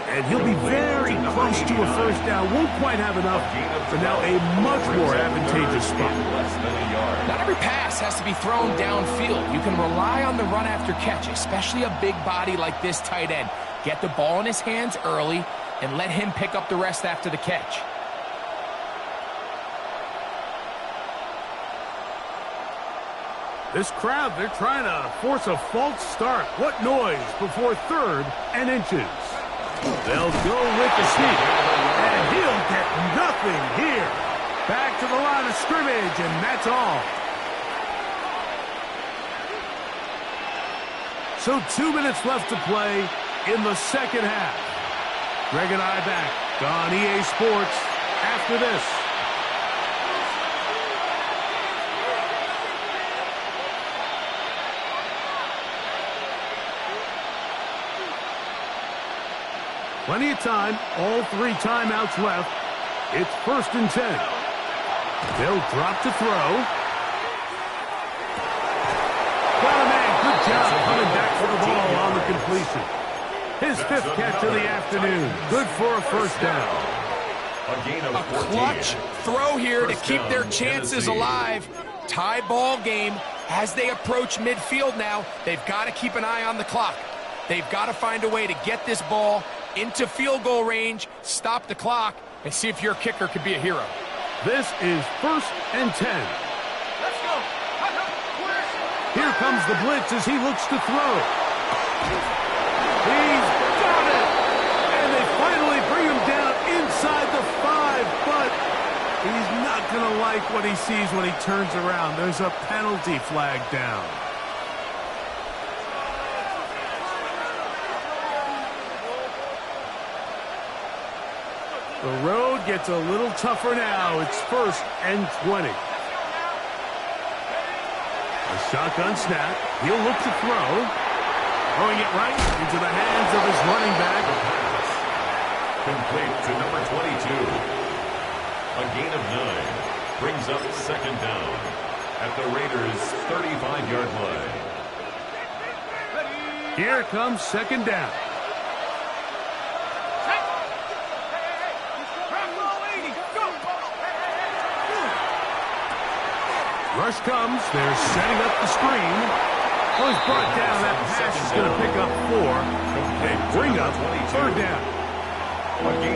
And he'll be very close to a first down. Won't quite have enough, but now a much more advantageous spot. Not every pass has to be thrown downfield. You can rely on the run after catch, especially a big body like this tight end. Get the ball in his hands early and let him pick up the rest after the catch. This crowd, they're trying to force a false start. What noise before 3rd and inches. They'll go with the sneak, and he'll get nothing here. Back to the line of scrimmage, and that's all. So 2 minutes left to play in the second half. Greg and I back on EA Sports after this. Plenty of time, all 3 timeouts left. It's 1st and 10. They'll drop to throw. Got a man, good job coming back for the ball on the completion. His 5th catch of the afternoon. Good for a first down. A clutch throw here to keep their chances alive. Tie ball game as they approach midfield now. They've got to keep an eye on the clock. They've got to find a way to get this ball into field goal range, stop the clock, and see if your kicker could be a hero. This is 1st and 10. Let's go. Here comes the blitz as he looks to throw. He's got it! And they finally bring him down inside the 5, but he's not going to like what he sees when he turns around. There's a penalty flag down. The road gets a little tougher now. It's 1st and 20. A shotgun snap. He'll look to throw. Throwing it right into the hands of his running back. Complete to number 22. A gain of 9. Brings up 2nd down at the Raiders' 35-yard line. Here comes 2nd down. Rush comes. They're setting up the screen. Well, he's brought down. That pass is going to pick up 4. They bring up 3rd down.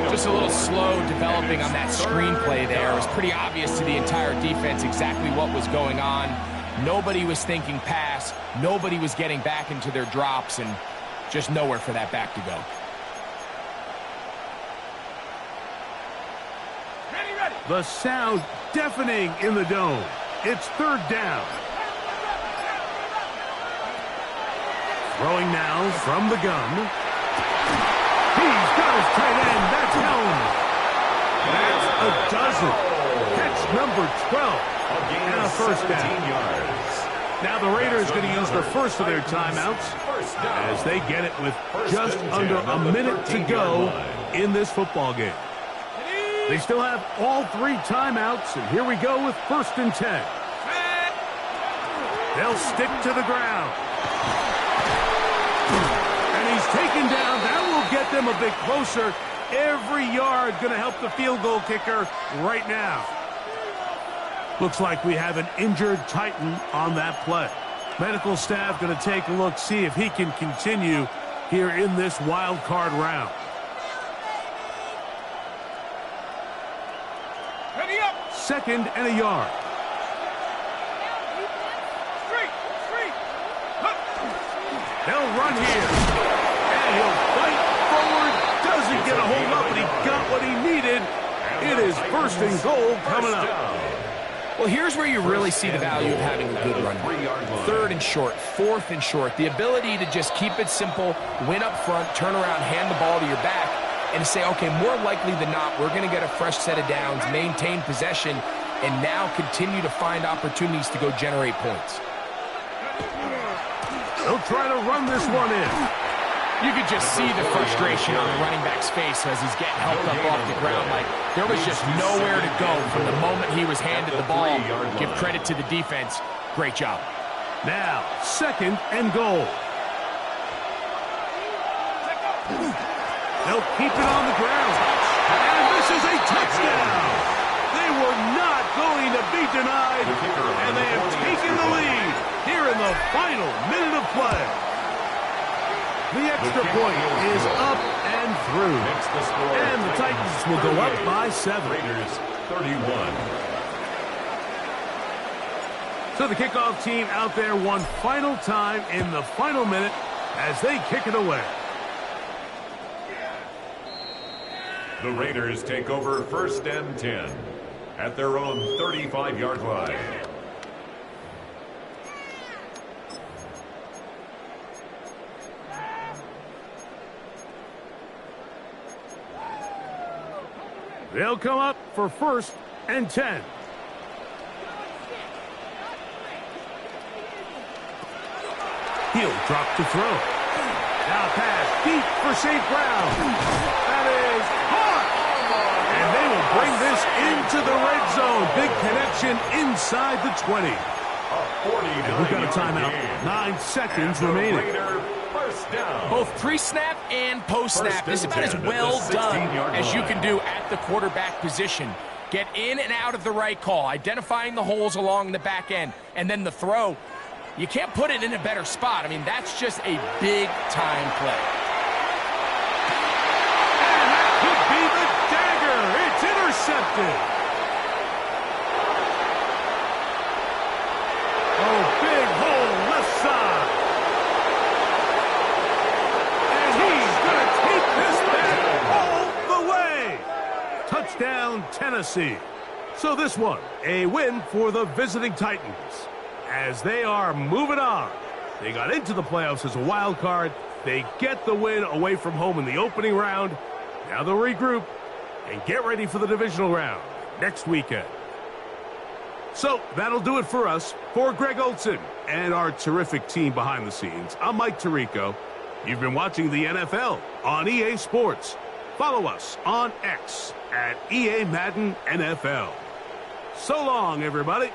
Just a little slow developing on that screen play there. It was pretty obvious to the entire defense exactly what was going on. Nobody was thinking pass. Nobody was getting back into their drops, and just nowhere for that back to go. Ready. The sound deafening in the dome. It's third down. Throwing now from the gun. He's got his tight end. That's home. That's a dozen. Catch number 12. And a first down. Yards. Now the Raiders going to use the first of their timeouts as they get it with just under a minute to go in this football game. They still have all 3 timeouts, and here we go with 1st and 10. They'll stick to the ground. And he's taken down. That will get them a bit closer. Every yard going to help the field goal kicker right now. Looks like we have an injured Titan on that play. Medical staff going to take a look, see if he can continue here in this wild card round. Ready up. 2nd and a yard. Straight. They'll run here. And he'll fight forward. Doesn't get a hold up, but he got what he needed. It is 1st and goal coming up. Well, here's where you really see the value of having a good run. 3rd and short, 4th and short. The ability to just keep it simple, win up front, turn around, hand the ball to your back, and say, okay, more likely than not, we're going to get a fresh set of downs, maintain possession, and now continue to find opportunities to go generate points. They'll try to run this one in. You could just see the frustration on the running back's face as he's getting helped up off the ground. Like, there was just nowhere to go from the moment he was handed the ball. Give credit to the defense. Great job. Now, 2nd and goal. They'll keep it on the ground. And this is a touchdown. They were not going to be denied. And they have taken the lead here in the final minute of play. The extra point is up and through. And the Titans will go up by 7. Raiders 31. So the kickoff team out there one final time in the final minute as they kick it away. The Raiders take over 1st and 10 at their own 35-yard line. They'll come up for 1st and 10. He'll drop to throw. Now pass deep for St. Brown. That is caught. And they will bring this into the red zone. Big connection inside the 20. We've got a timeout. 9 seconds remaining. Both pre-snap and post-snap. This is about as well done as you can do at the quarterback position. Get in and out of the right call, identifying the holes along the back end, and then the throw. You can't put it in a better spot. I mean, that's just a big-time play. And that could be the dagger. It's intercepted. Oh, big hole left side. And he's going to take this back all the way. Touchdown, Tennessee. So this one, a win for the visiting Titans as they are moving on. They got into the playoffs as a wild card. They get the win away from home in the opening round. Now they'll regroup and get ready for the divisional round next weekend. So that'll do it for us. For Greg Olson and our terrific team behind the scenes, I'm Mike Tirico. You've been watching the NFL on EA Sports. Follow us on X at EA Madden NFL. So long, everybody.